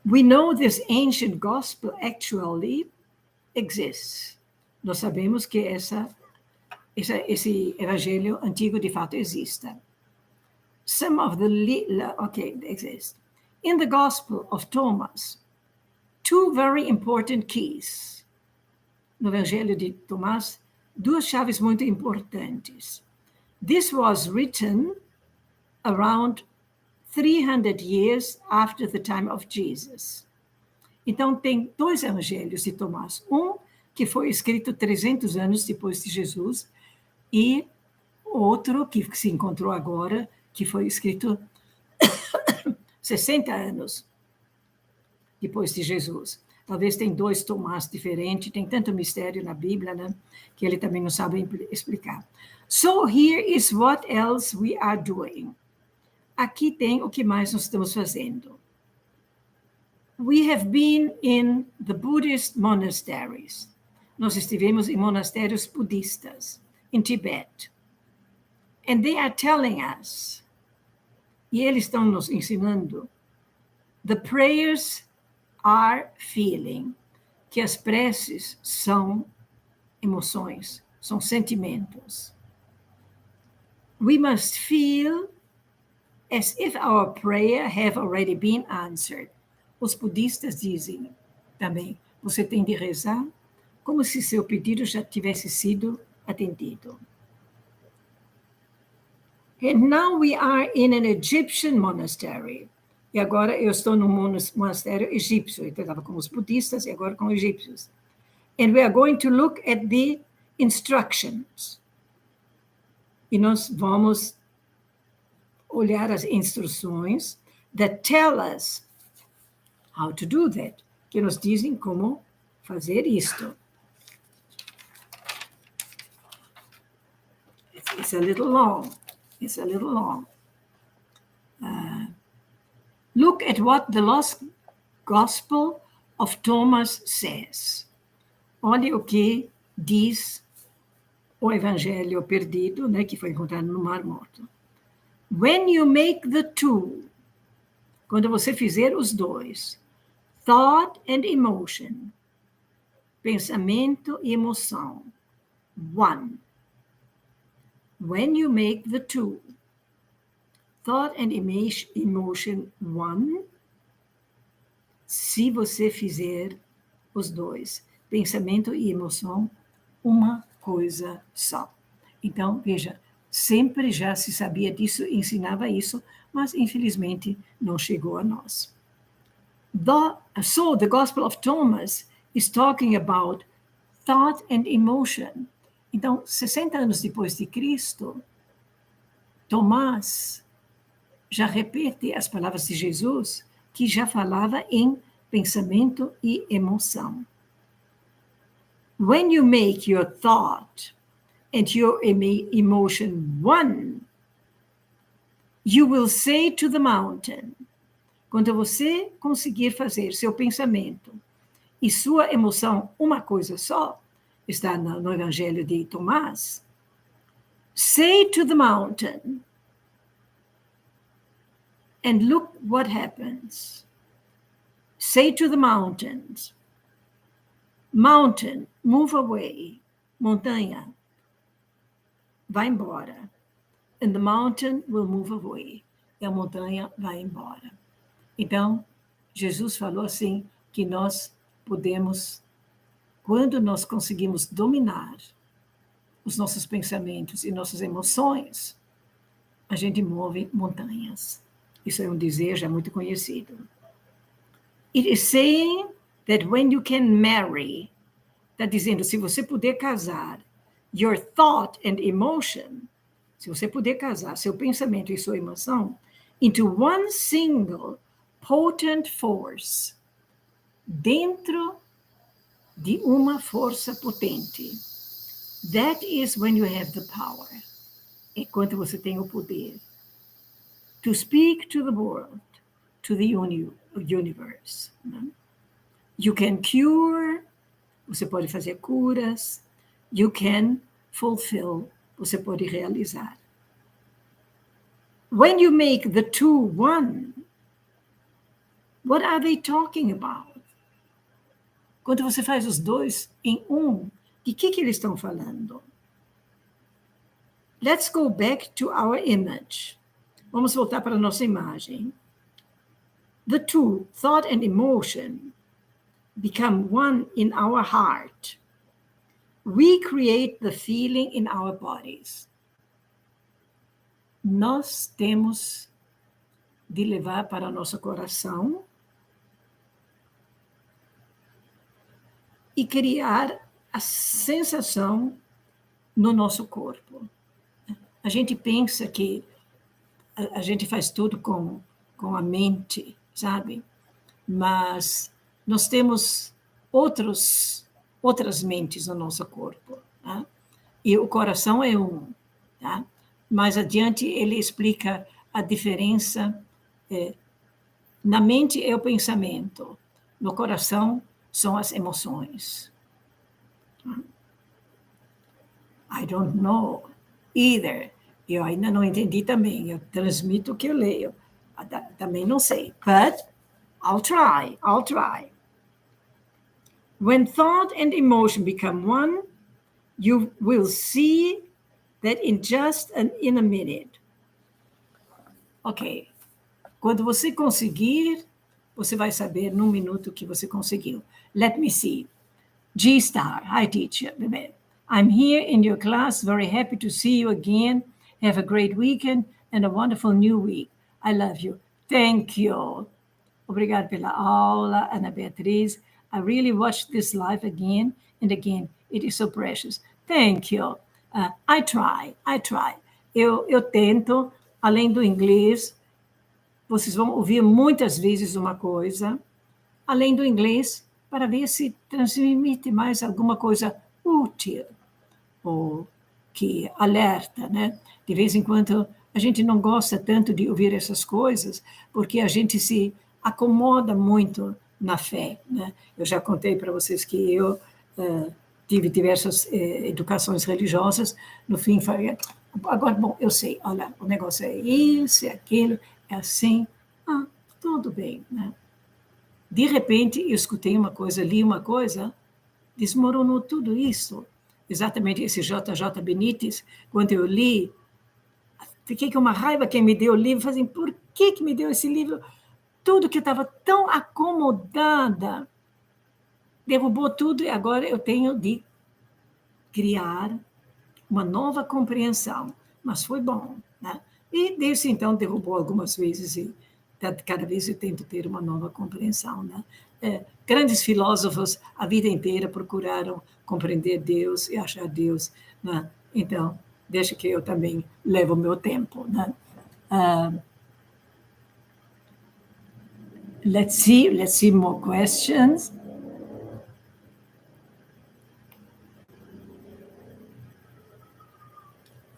We know this ancient Gospel actually exists. Nós sabemos que esse Evangelho antigo de fato existe. Some of the exist. In the Gospel of Thomas, two very important keys. No Evangelho de Tomás, duas chaves muito importantes. This was written around 300 years after the time of Jesus. Então, tem dois evangelhos de Tomás. Um que foi escrito 300 anos depois de Jesus e outro que se encontrou agora, que foi escrito 60 anos depois de Jesus. Talvez tem dois Tomás diferentes, tem tanto mistério na Bíblia, né, que ele também não sabe explicar. So here is what else we are doing. Aqui tem o que mais nós estamos fazendo. We have been in the Buddhist monasteries. Nós estivemos em monastérios budistas, em Tibete. And they are telling us, e eles estão nos ensinando, the prayers are feeling, que as preces são emoções, são sentimentos. We must feel as if our prayer have already been answered. Os budistas dizem também, você tem de rezar como se seu pedido já tivesse sido atendido. And now we are in an Egyptian monastery. E agora eu estou num monastério egípcio. Eu estava com os budistas e agora com os egípcios. And we are going to look at the instructions. E nós vamos olhar as instruções that tell us how to do that, que nos dizem como fazer isto. It's a little long. It's a little long. Look at what the Lost Gospel of Thomas says. Olha o que diz o Evangelho perdido, né, que foi encontrado no Mar Morto. When you make the two, quando você fizer os dois, thought and emotion, pensamento e emoção, one. When you make the two, thought and emotion one, se você fizer os dois, pensamento e emoção, uma coisa só. Então, veja, sempre já se sabia disso, ensinava isso mas infelizmente não chegou a nós. So the Gospel of Thomas is talking about thought and emotion. Então, 60 anos depois de Cristo, Tomás já repete as palavras de Jesus, que já falava em pensamento e emoção. When you make your thought and your emotion one, you will say to the mountain. Quando você conseguir fazer seu pensamento e sua emoção uma coisa só, está no Evangelho de Tomás, say to the mountain, and look what happens. Say to the mountains, mountain, move away. Montanha, vai embora. And the mountain will move away. E a montanha vai embora. Então, Jesus falou assim, que nós podemos, quando nós conseguimos dominar os nossos pensamentos e nossas emoções, a gente move montanhas. Isso é um dizer já muito conhecido. It is saying that when you can marry, está dizendo, se você puder casar your thought and emotion, se você puder casar seu pensamento e sua emoção into one single potent force, dentro de uma força potente, that is when you have the power. É quando você tem o poder to speak to the world, to the universe. You can cure, você pode fazer curas, you can fulfill, você pode realizar. When you make the two one, what are they talking about? Quando você faz os dois em um, de que eles estão falando? Let's go back to our image. Vamos voltar para a nossa imagem. The two, thought and emotion, become one in our heart. We create the feeling in our bodies. Nós temos de levar para o nosso coração e criar a sensação no nosso corpo. A gente pensa que a gente faz tudo com a mente, sabe? Mas nós temos outras mentes no nosso corpo. Tá? E o coração é um. Tá? Mais adiante, ele explica a diferença. Na mente é o pensamento, no coração são as emoções. I don't know either. Eu ainda não entendi também. Eu transmito o que eu leio. Também não sei. But I'll try. When thought and emotion become one, you will see that in a minute. Ok. Quando você conseguir, você vai saber num minuto que você conseguiu. Let me see. G star. Hi, teacher. I'm here in your class. Very happy to see you again. Have a great weekend and a wonderful new week. I love you. Thank you. Obrigada pela aula, Ana Beatriz. I really watched this live again and again. It is so precious. Thank you. I try. Eu tento, além do inglês, vocês vão ouvir muitas vezes uma coisa, além do inglês, para ver se transmite mais alguma coisa útil, ou que alerta, né? De vez em quando, a gente não gosta tanto de ouvir essas coisas, porque a gente se acomoda muito na fé, né? Eu já contei para vocês que eu tive diversas educações religiosas, no fim, falei, agora, bom, eu sei, olha, o negócio é isso, é aquilo, é assim, tudo bem, né? De repente, eu escutei uma coisa, li uma coisa, desmoronou tudo isso. Exatamente esse JJ Benítez, quando eu li, fiquei com uma raiva quem me deu o livro, falei, por que me deu esse livro? Tudo que eu estava tão acomodada, derrubou tudo e agora eu tenho de criar uma nova compreensão. Mas foi bom, né? E desde então derrubou algumas vezes e cada vez eu tento ter uma nova compreensão, né? Grandes filósofos a vida inteira procuraram compreender Deus e achar Deus, né? Então, deixa que eu também levo o meu tempo, né? Let's see more questions.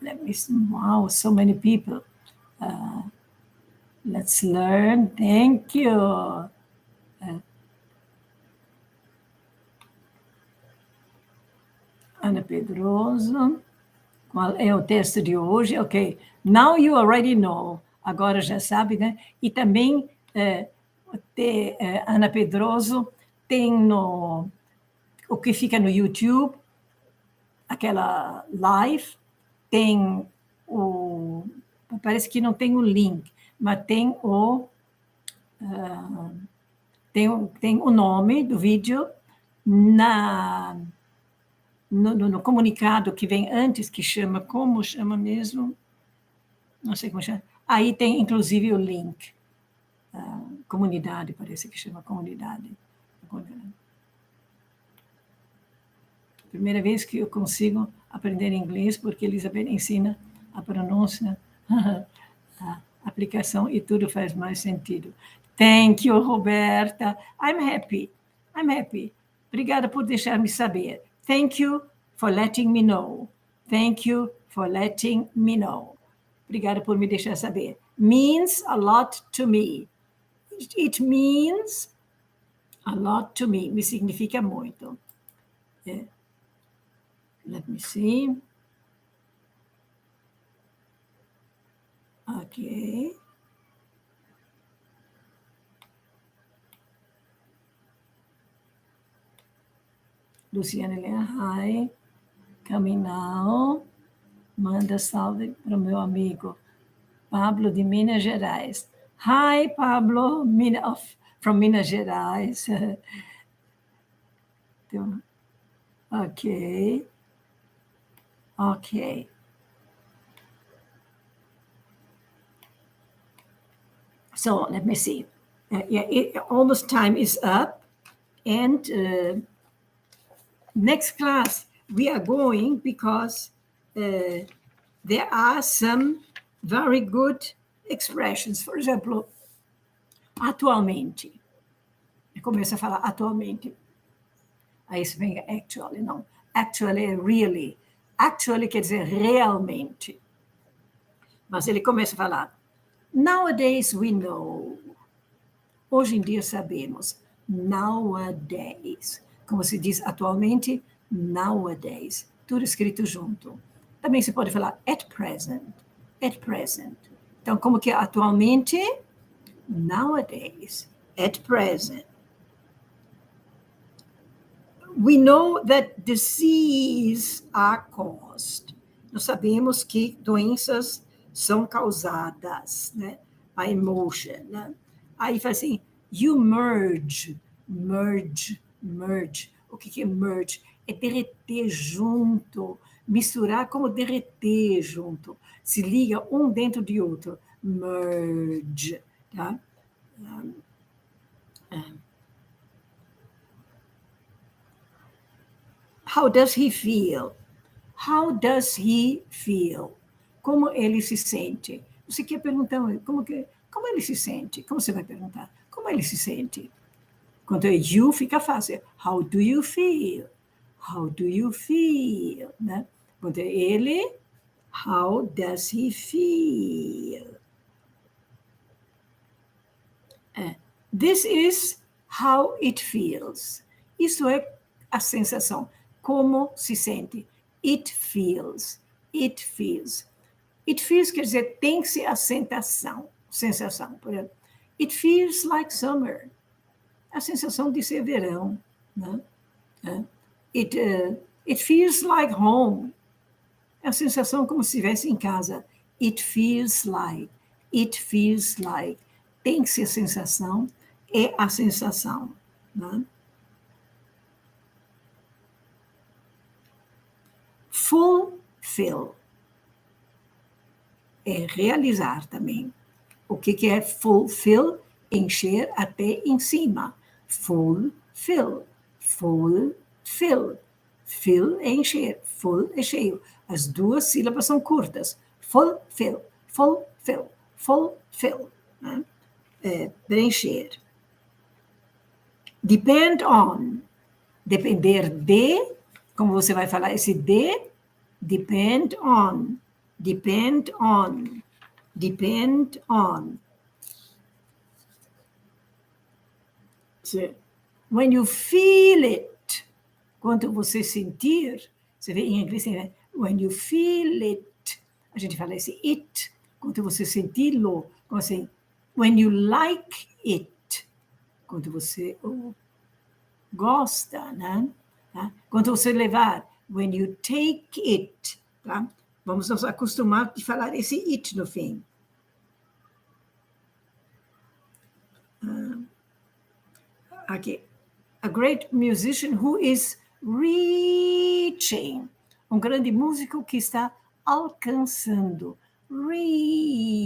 Let me see. Wow, so many people. Let's learn. Thank you. Ana Pedroso. Qual é o texto de hoje? Ok. Now you already know. Agora já sabe, né? E também, Ana Pedroso tem o que fica no YouTube, aquela live, tem parece que não tem o link, mas tem tem o nome do vídeo no comunicado que vem antes, que chama, como chama mesmo? Não sei como chama. Aí tem, inclusive, o link. Comunidade, parece que chama comunidade. Primeira vez que eu consigo aprender inglês, porque Elisabeth ensina a pronúncia, a aplicação, e tudo faz mais sentido. Thank you, Roberta. I'm happy. I'm happy. Obrigada por deixar-me saber. Thank you for letting me know. Thank you for letting me know. Obrigada por me deixar saber. Means a lot to me. It means a lot to me. Me significa muito. Let me see. Okay. Luciana Helena, hi. Coming now. Manda salve para o meu amigo Pablo de Minas Gerais. Hi, Pablo, from Minas Gerais. Okay. Okay. So let me see. Almost time is up. And next class, we are going because there are some very good expressions. For example, atualmente. Começa a falar atualmente. Aí você vem actually, não. Actually é really. Actually quer dizer realmente. Mas ele começa a falar, nowadays we know. Hoje em dia sabemos. Nowadays. Como se diz atualmente, nowadays. Tudo escrito junto. Também se pode falar at present. At present. Então, como que é atualmente? Nowadays. At present. We know that disease are caused. Nós sabemos que doenças são causadas, né? By emotion, né? Aí fala assim, you merge. O que é merge? É derreter junto, misturar como derreter junto. Se liga um dentro de outro. Merge, tá? How does he feel? How does he feel? Como ele se sente? Você quer perguntar como ele se sente? Como você vai perguntar? Como ele se sente? Quando é you, fica fácil. How do you feel? How do you feel? Né? Quando é ele, how does he feel? This is how it feels. Isso é a sensação. Como se sente? It feels. It feels. It feels quer dizer, tem-se a sensação. Por exemplo, it feels like summer. A sensação de ser verão. Né? It feels like home. A sensação como se estivesse em casa. It feels like. It feels like. Tem-se a sensação, é a sensação. Né? Fulfill. é realizar também. O que é fulfill? Encher até em cima. Fulfill. Fulfill. Fill é encher. Full é cheio. As duas sílabas são curtas. Fulfill. Fulfill. Fulfill. Né? Preencher. Depend on. Depender de. Como você vai falar esse de? Depend on. Depend on. Depend on. When you feel it, quando você sentir, você vê em inglês, when you feel it, a gente fala esse it, quando você senti-lo, como assim, when you like it, quando você gosta, né? Tá? Quando você levar, when you take it, tá? Vamos nos acostumar de falar esse it no fim. Aqui. A great musician who is reaching. Um grande músico que está alcançando. Reach.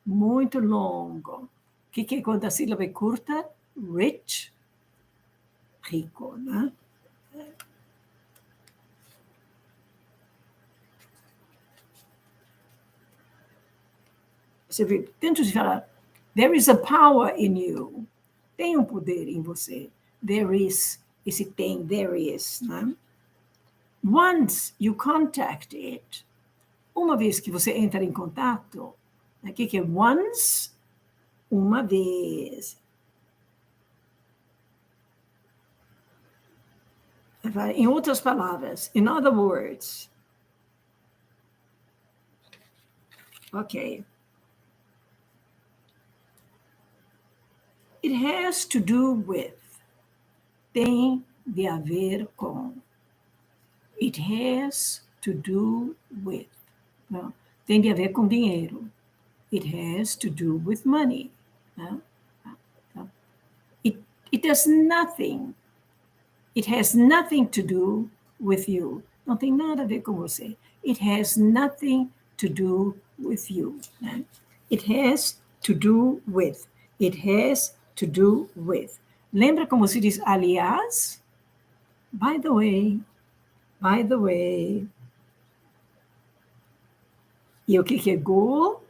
Muito longo. O que é quando a sílaba é curta? Rich. Rico, né? Você vê, tento de falar, there is a power in you. Tem um poder em você. There is, esse tem, there is. Né? Once you contact it, uma vez que você entra em contato, o que é once? Uma vez. Em outras palavras, in other words. Ok. It has to do with. Tem de haver com. It has to do with. Não, tem de haver com dinheiro. It has to do with money. Não? It does nothing. It has nothing to do with you. Não tem nada a ver com você. It has nothing to do with you. Né? It has to do with. It has to do with. Lembra como se diz aliás? By the way. By the way. E o que é goal?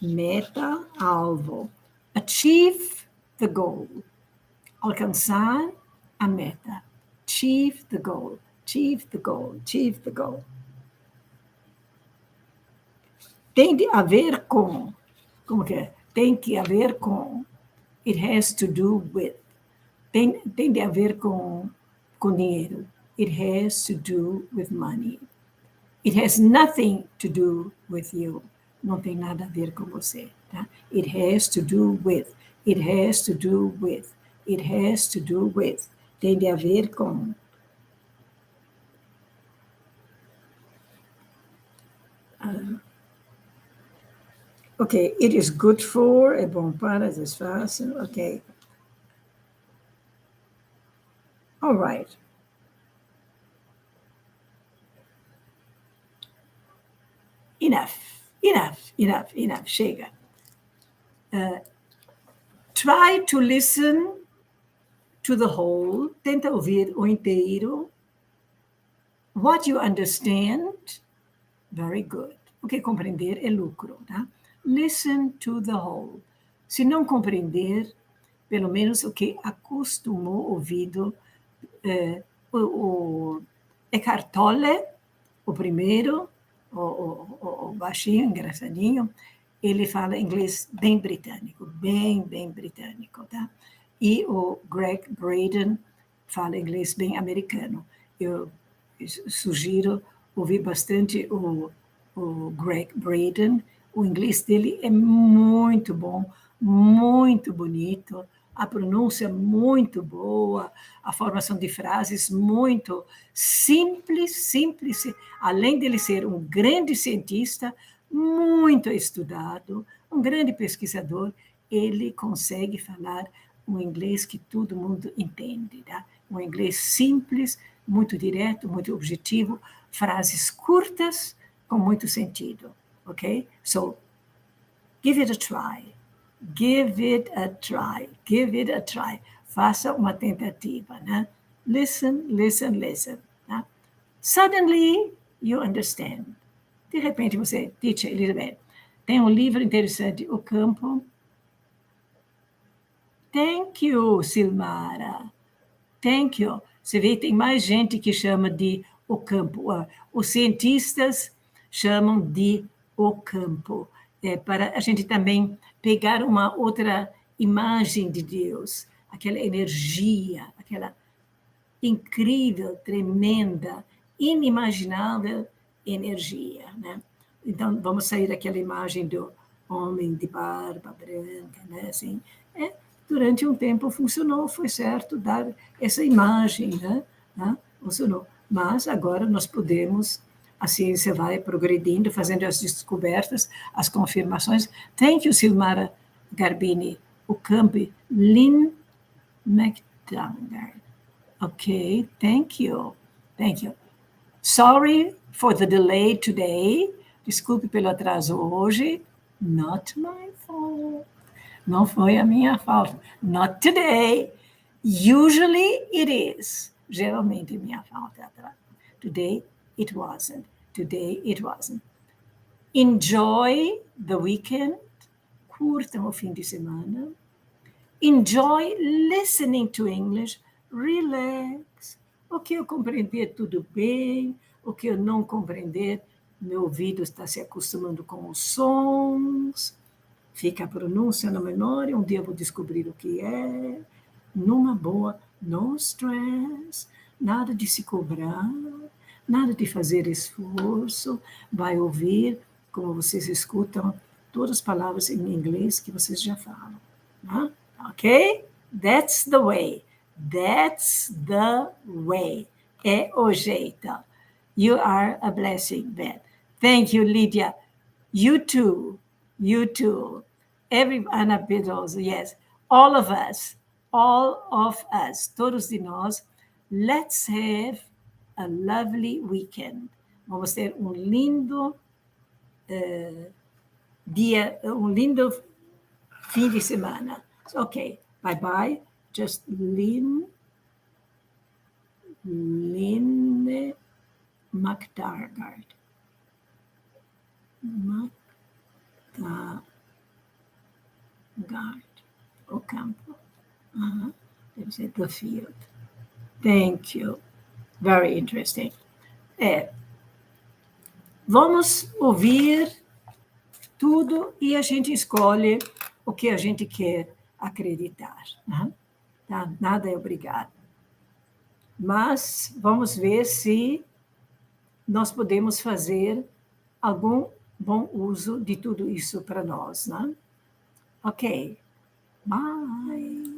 Meta, alvo. Achieve the goal. Alcançar a meta. Achieve the goal. Achieve the goal. Achieve the goal. Tem de haver com. Como que é? Tem que haver com. It has to do with. Tem de haver com dinheiro. It has to do with money. It has nothing to do with you. Não tem nada a ver com você. Tá? It has to do with. It has to do with. It has to do with. Tem de haver com. Ok, it is good for, é bom para, é fácil, ok. All right. Enough, chega. Try to listen to the whole, tenta ouvir o inteiro. What you understand, very good. O que compreender é lucro, tá? Listen to the whole. Se não compreender, pelo menos o que acostumou ouvido, o ECKHART TOLLE, o primeiro, o baixinho, engraçadinho, ele fala inglês bem britânico, bem britânico, tá? E o Greg Braden fala inglês bem americano. Eu sugiro ouvir bastante o Greg Braden. O inglês dele é muito bom, muito bonito, a pronúncia muito boa, a formação de frases muito simples, além dele ser um grande cientista, muito estudado, um grande pesquisador, ele consegue falar um inglês que todo mundo entende, tá? Um inglês simples, muito direto, muito objetivo, frases curtas, com muito sentido, Okay? So, give it a try. Give it a try. Give it a try. Faça uma tentativa, né? Listen, listen, listen. Né? Suddenly, you understand. De repente, você, teacher Elisabeth, tem um livro interessante, O Campo. Thank you, Silmara. Thank you. Você vê, tem mais gente que chama de O Campo. Os cientistas chamam de O Campo. Para a gente também pegar uma outra imagem de Deus, aquela energia, aquela incrível, tremenda, inimaginável energia, né? Então, vamos sair daquela imagem do homem de barba branca, né? Assim, durante um tempo funcionou, foi certo dar essa imagem, né? Funcionou. Mas agora nós podemos, a ciência vai progredindo, fazendo as descobertas, as confirmações. Thank you, Silmara Garbini. O campo Lynn McDougall. Okay, thank you. Thank you. Sorry for the delay today. Desculpe pelo atraso hoje. Not my fault. Não foi a minha falta. Not today. Usually it is. Geralmente é minha falta. Today it wasn't. Today it wasn't. Enjoy the weekend. Curtam o fim de semana. Enjoy listening to English. Relax. O que eu compreender, tudo bem. O que eu não compreender, meu ouvido está se acostumando com os sons. Fica a pronúncia na memória. Um dia eu vou descobrir o que é. Numa boa, no stress. Nada de se cobrar. Nada de fazer esforço. Vai ouvir, como vocês escutam, todas as palavras em inglês que vocês já falam. Né? Ok? That's the way. That's the way. É o jeito. You are a blessing, Beth. Thank you, Lydia. You too. You too. Anna Pedrosa, yes. All of us. All of us. Todos de nós. Let's have a lovely weekend. Vamos ter um lindo dia, um lindo fim de semana. Ok. Bye-bye. Just Lynn McDougall. O campo. Deve ser the field. Thank you. Very interesting. Vamos ouvir tudo e a gente escolhe o que a gente quer acreditar. Né? Tá? Nada é obrigado. Mas vamos ver se nós podemos fazer algum bom uso de tudo isso para nós. Né? Ok. Bye.